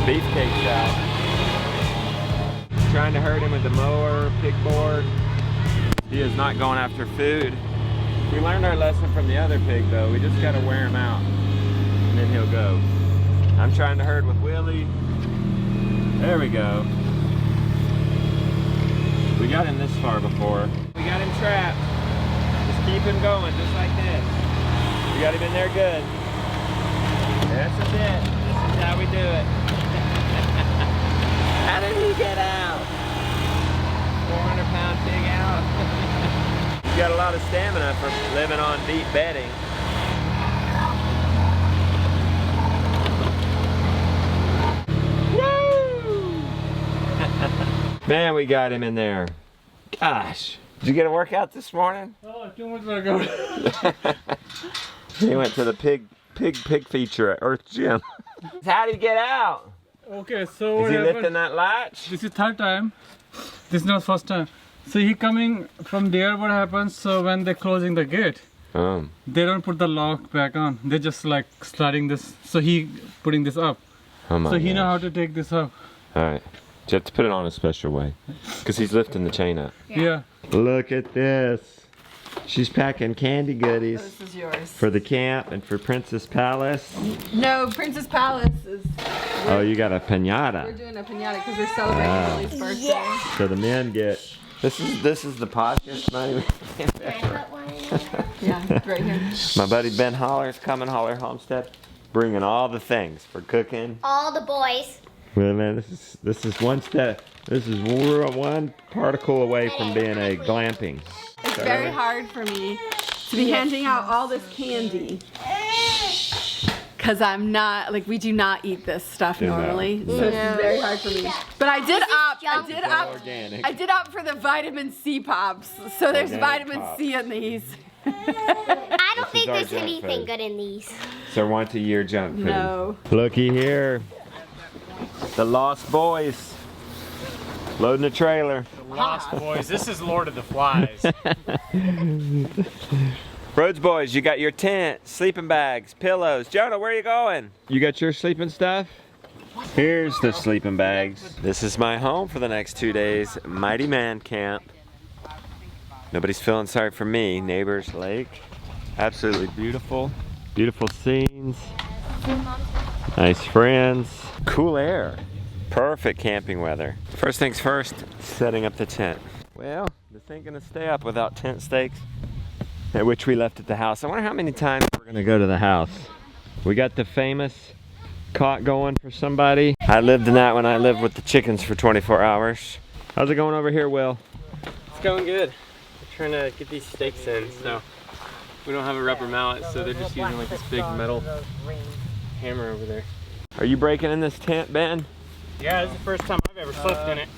Beefcake's out. Trying to herd him with the mower, pig board. He is not going after food. We learned our lesson from the other pig though. We just gotta wear him out and then he'll go. I'm trying to herd with Willie. There we go. We got him this far before. We got him trapped. Just keep him going, just like this. We got him in there good. That's a bit. This is how we do it. How did he get out? 400-pound pig out. He's got a lot of stamina for living on deep bedding. Man, we got him in there. Gosh. Did you get a workout this morning? Oh, too much workout. He went to the pig feature at Earth Gym. How did he get out? Okay, so Is what he happened? lifting that latch? This is third time. This is not first time. So he coming from there, what happens, so when they're closing the gate, they don't put the lock back on. They're just like sliding this. So he putting this up. Oh my so he gosh. know how to take this up. Alright. You have to put it on a special way. Because he's lifting the chain up. Yeah. Look at this. She's packing candy goodies. This is yours. For the camp and for Princess Palace. No, Princess Palace is... Oh, you got a We're pinata. doing a pinata because we're celebrating Lily's birthday. So the men get... This is the podcast money. Yeah, right here. My buddy Ben Hollar's coming, Hollar Homestead. Bringing all the things for cooking. All the boys. Well, man, this is one step. This is one particle away from being a glamping. It's very hard for me to be handing out all this candy. Because I'm not, like, we do not eat this stuff normally. So it's very hard for me. But I did opt for the vitamin C pops. So there's Organic vitamin pops. C in these. I don't think our there's junk anything food. good in these. It's our once-a-year junk food. No. Looky here. The Lost Boys. Loading a trailer. Lost Boys, this is Lord of the Flies. Rhodes Boys, you got your tent, sleeping bags, pillows. Jonah, where are you going? You got your sleeping stuff? Here's the sleeping bags. This is my home for the next 2 days. Mighty Man Camp. Nobody's feeling sorry for me. Neighbors Lake. Absolutely beautiful. Beautiful scenes. Nice friends. Cool air. Perfect camping weather. First things first, setting up the tent. Well, this ain't gonna stay up without tent stakes, at which we left at the house. I wonder how many times we're gonna go to the house. We got the famous cot going for somebody. I lived in that when I lived with the chickens for 24 hours. How's it going over here, Will? It's going good. We're trying to get these stakes in, so we don't have a rubber mallet, so they're just using like this big metal hammer over there. Are you breaking in this tent, Ben? Yeah, this is the first time I've ever slept in it.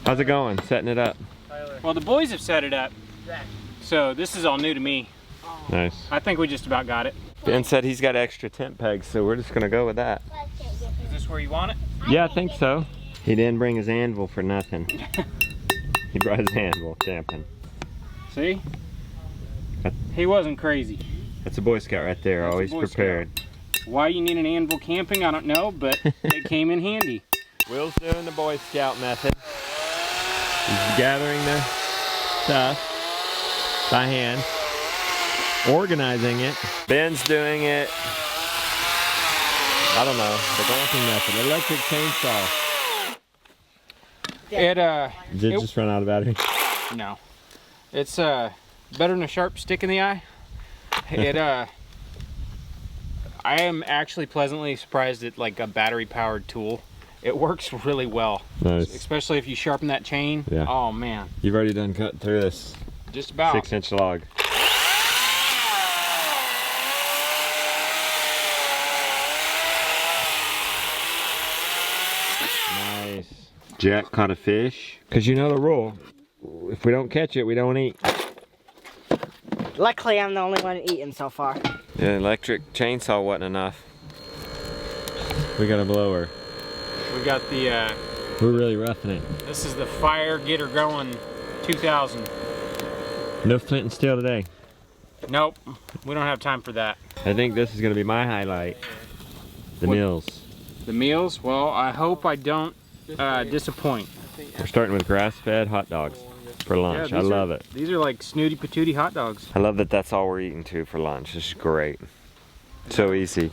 How's it going, setting it up? Well, the boys have set it up, so this is all new to me. Nice. I think we just about got it. Ben said he's got extra tent pegs, so we're just gonna go with that. Is this where you want it? Yeah, I think so. He didn't bring his anvil for nothing. He brought his anvil camping. See? He wasn't crazy. That's a Boy Scout right there, That's a always Boy prepared. Why you need an anvil camping, I don't know, but it came in handy. Will's doing the Boy Scout method. He's gathering the stuff by hand, organizing it. Ben's doing it, I don't know, the glamping method, electric chainsaw. Did it just run out of battery? No. It's better than a sharp stick in the eye. I am actually pleasantly surprised at like a battery powered tool. It works really well. Nice. Especially if you sharpen that chain. Yeah. Oh man. You've already done cut through this Just about. 6-inch log. Nice. Jack caught a fish. Because you know the rule. If we don't catch it, we don't eat. Luckily, I'm the only one eating so far. The electric chainsaw wasn't enough. We got a blower. We got the We're really roughing it. this is the Fire Get Her Going 2000. No flint and steel today. Nope. We don't have time for that. I think this is going to be my highlight. The What? Mills. The meals, well, I hope I don't disappoint. We're starting with grass-fed hot dogs for lunch. I love it. These are like snooty patootie hot dogs. I love that that's all we're eating too for lunch. This is great. So easy.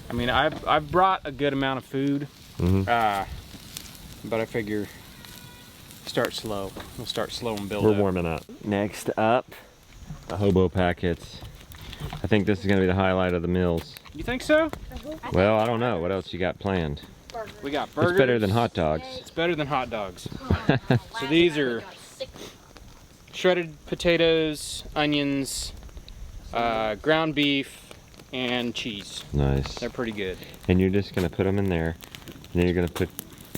I mean, I've brought a good amount of food, but I figure start slow. We'll start slow and build up. We're warming up. Next up, the hobo packets. I think this is gonna be the highlight of the meals. You think so? Well, I don't know. What else you got planned? We got burgers. It's better than hot dogs. It's better than hot dogs. So these are shredded potatoes, onions, ground beef, and cheese. Nice. They're pretty good. And you're just gonna put them in there, and then you're gonna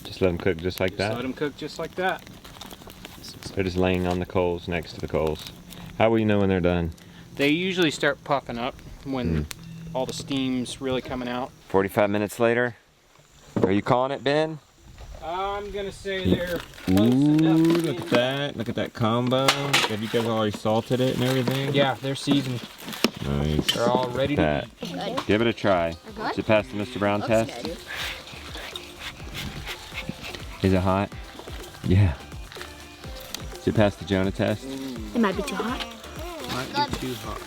just let them cook just like that? Just let them cook just like that. They're just laying on the coals, next to the coals. How will you know when they're done? They usually start puffing up when all the steam's really coming out. 45 minutes later. Are you calling it, Ben? I'm gonna say they're close Ooh, enough. look at that. Look at that combo. Have you guys already salted it and everything? Yeah, they're seasoned. Nice. They're all ready to eat. Give it a try. Does it pass the Mr. Brown test? Is it hot? Yeah. Does it pass the Jonah test? It might be too hot. Might be too hot.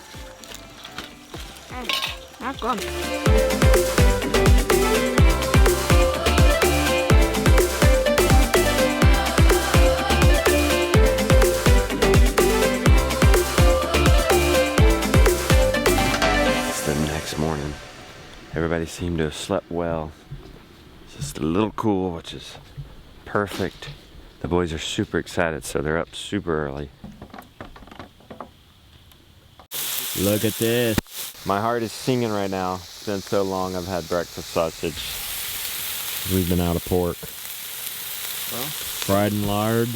Not good. It's the next morning. Everybody seemed to have slept well. It's just a little cool, which is perfect. The boys are super excited, so they're up super early. Look at this. My heart is singing right now. It's been so long I've had breakfast sausage. We've been out of pork. Well, Fried and lard.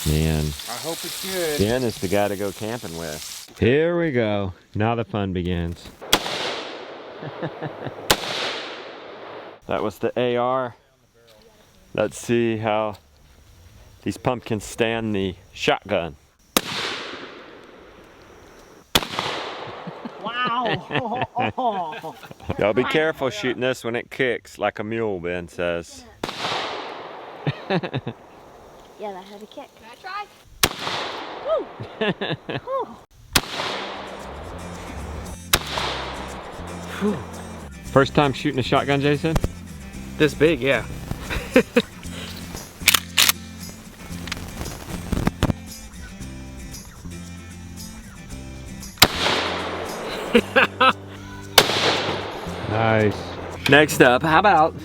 Man. I hope it's good. Ben is the guy to go camping with. Here we go. Now the fun begins. That was the AR. Let's see how these pumpkins stand the shotgun. Wow. Y'all be careful shooting this when it kicks like a mule, Ben says. Yeah, that had a kick. Can I try? First time shooting a shotgun, Jason? This big, yeah. Nice. Next up, how about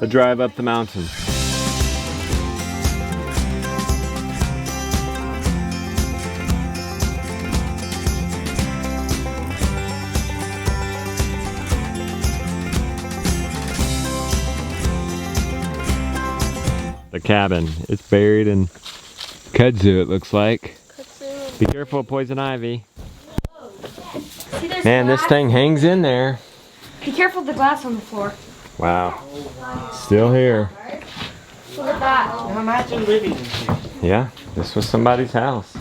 a drive up the mountain? The cabin. It's buried in kudzu, it looks like. Be careful of poison ivy. Man, this thing hangs in there. Be careful of the glass on the floor. Wow. Still here. Look at that. Imagine living in here. Yeah, this was somebody's house.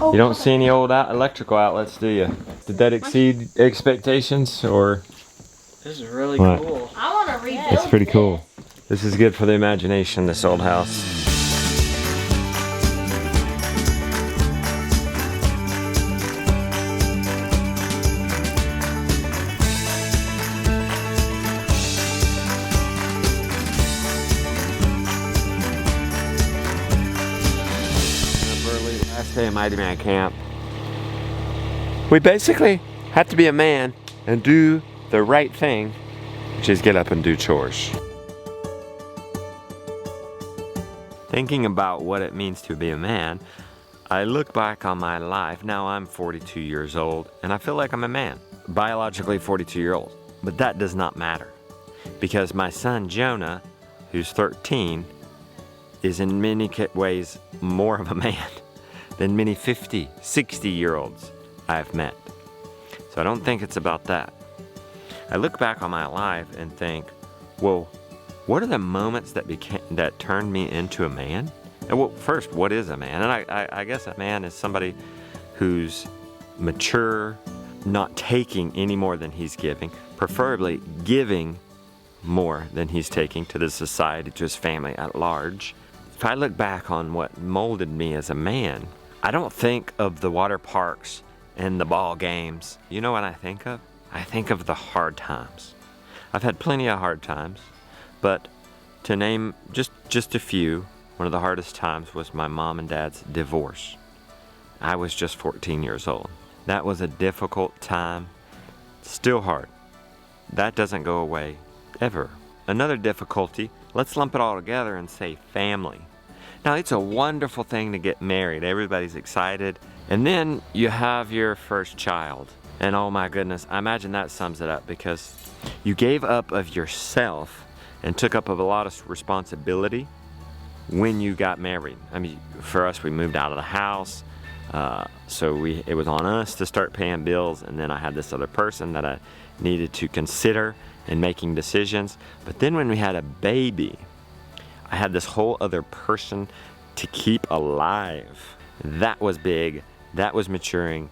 You don't see any old electrical outlets, do you? Did that exceed expectations, or? This is really What? cool. I want to rebuild. It's pretty cool. This is good for the imagination, this old house. Last day of Mighty Man Camp. We basically have to be a man and do the right thing, which is get up and do chores. Thinking about what it means to be a man, I look back on my life. Now I'm 42 years old, and I feel like I'm a man. Biologically 42-year-old. But that does not matter. Because my son Jonah, who's 13, is in many ways more of a man than many 50, 60-year-olds I've met. So I don't think it's about that. I look back on my life and think, well, what are the moments that turned me into a man? And well, first, what is a man? And I guess a man is somebody who's mature, not taking any more than he's giving, preferably giving more than he's taking to the society, to his family at large. If I look back on what molded me as a man, I don't think of the water parks and the ball games. You know what I think of? I think of the hard times. I've had plenty of hard times, but to name just a few, one of the hardest times was my mom and dad's divorce. I was just 14 years old. That was a difficult time, still hard. That doesn't go away, ever. Another difficulty, let's lump it all together and say family. Now, it's a wonderful thing to get married. Everybody's excited. And then you have your first child. And oh my goodness, I imagine that sums it up, because you gave up of yourself and took up of a lot of responsibility when you got married. I mean, for us, we moved out of the house. So it was on us to start paying bills, and then I had this other person that I needed to consider in making decisions. But then when we had a baby, I had this whole other person to keep alive. That was big. That was maturing.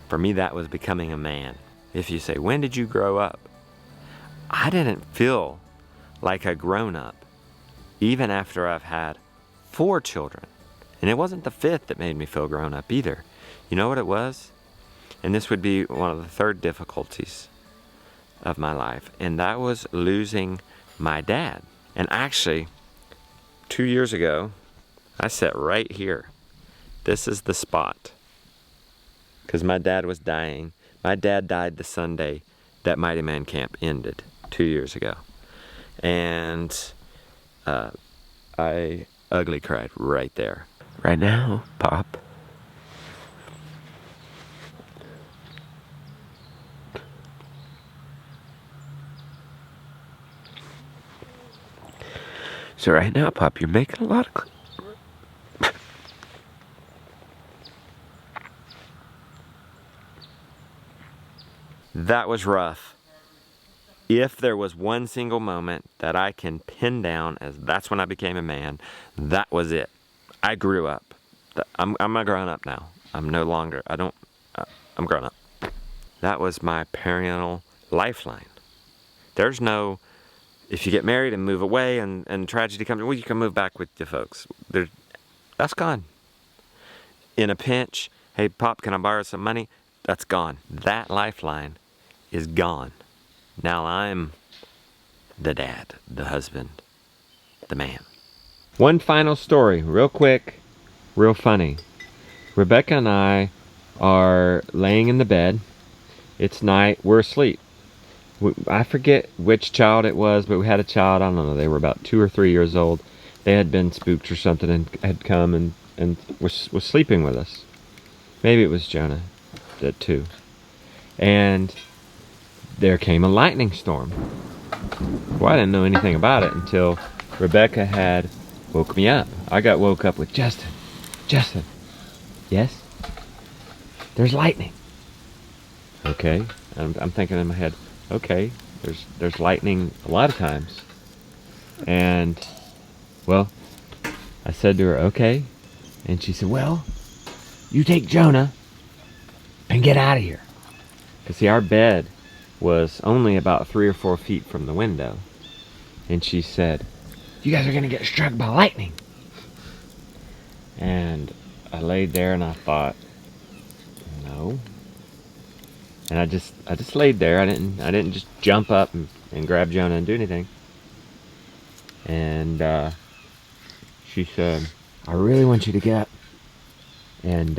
For me, that was becoming a man. If you say, when did you grow up? I didn't feel like a grown-up, even after I've had 4 children. And it wasn't the 5th that made me feel grown up either. You know what it was? And this would be one of the third difficulties of my life. And that was losing my dad. And actually, 2 years ago, I sat right here. This is the spot. Because my dad was dying. My dad died the Sunday that Mighty Man Camp ended 2 years ago. And I ugly cried right there. Right now, Pop. So right now, Pop, you're making a lot of... That was rough. If there was one single moment that I can pin down as that's when I became a man, that was it. I grew up. I'm a grown up now. I'm no longer, I'm grown up. That was my parental lifeline. There's no, if you get married and move away and tragedy comes, well, you can move back with your folks. That's gone. In a pinch, hey, Pop, can I borrow some money? That's gone. That lifeline is gone. Now I'm the dad, the husband, the man. One final story, real quick, real funny. Rebecca and I are laying in the bed. It's night, we're asleep. I forget which child it was, but we had a child, I don't know, they were about 2 or 3 years old. They had been spooked or something and had come and was sleeping with us. Maybe it was Jonah, that too. And there came a lightning storm. Well, I didn't know anything about it until Rebecca had woke me up. I got woke up with Justin. Justin, yes? There's lightning. Okay, I'm thinking in my head, okay, there's lightning a lot of times. And, well, I said to her, okay. And she said, well, you take Jonah and get out of here. Because see, our bed was only about 3 or 4 feet from the window. And she said, you guys are gonna get struck by lightning. And I laid there and I thought, no. And I just laid there. I didn't just jump up and grab Jonah and do anything. And she said, I really want you to get up and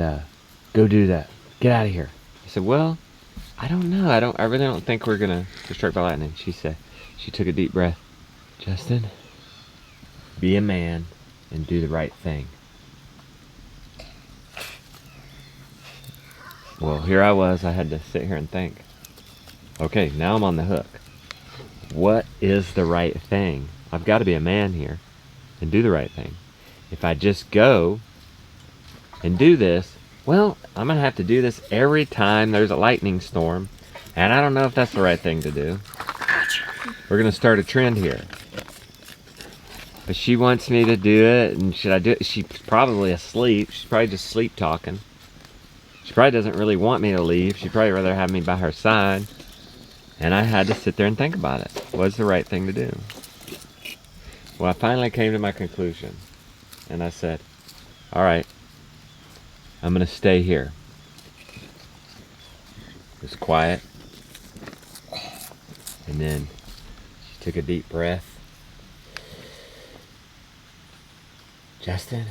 go do that. Get out of here. I said, well, I don't know. I really don't think we're gonna get struck by lightning. She said, she took a deep breath. Justin, be a man and do the right thing. Well, here I was. I had to sit here and think. Okay, now I'm on the hook. What is the right thing? I've got to be a man here and do the right thing. If I just go and do this, well, I'm going to have to do this every time there's a lightning storm. And I don't know if that's the right thing to do. We're going to start a trend here. But she wants me to do it, and should I do it? She's probably asleep. She's probably just sleep talking. She probably doesn't really want me to leave. She'd probably rather have me by her side. And I had to sit there and think about it. What's the right thing to do? Well, I finally came to my conclusion. And I said, all right, I'm gonna stay here. It was quiet. And then she took a deep breath. Justin,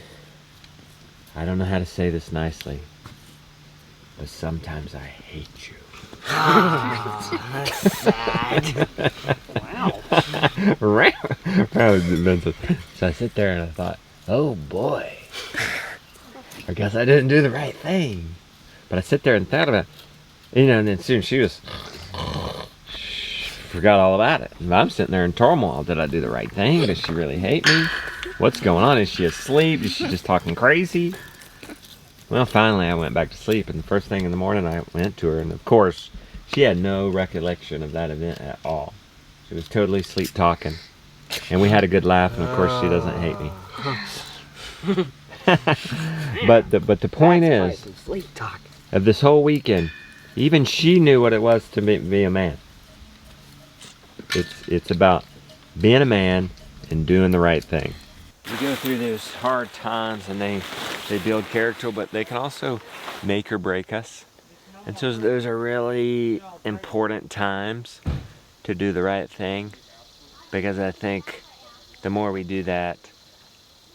I don't know how to say this nicely, but sometimes I hate you. That's sad. Wow. So I sit there and I thought, oh boy, I guess I didn't do the right thing. But I sit there and thought about it, you know, and then soon she was, forgot all about it. And I'm sitting there in turmoil. Did I do the right thing? Does she really hate me? What's going on? Is she asleep? Is she just talking crazy? Well, finally I went back to sleep, and the first thing in the morning I went to her, and of course, she had no recollection of that event at all. She was totally sleep talking. And we had a good laugh, and of course she doesn't hate me. but the point is, Sleep talk. of this whole weekend, even she knew what it was to be a man. It's about being a man and doing the right thing. We go through those hard times and they build character, but they can also make or break us. And so those are really important times to do the right thing, because I think the more we do that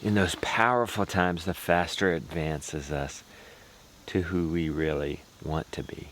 in those powerful times, the faster it advances us to who we really want to be.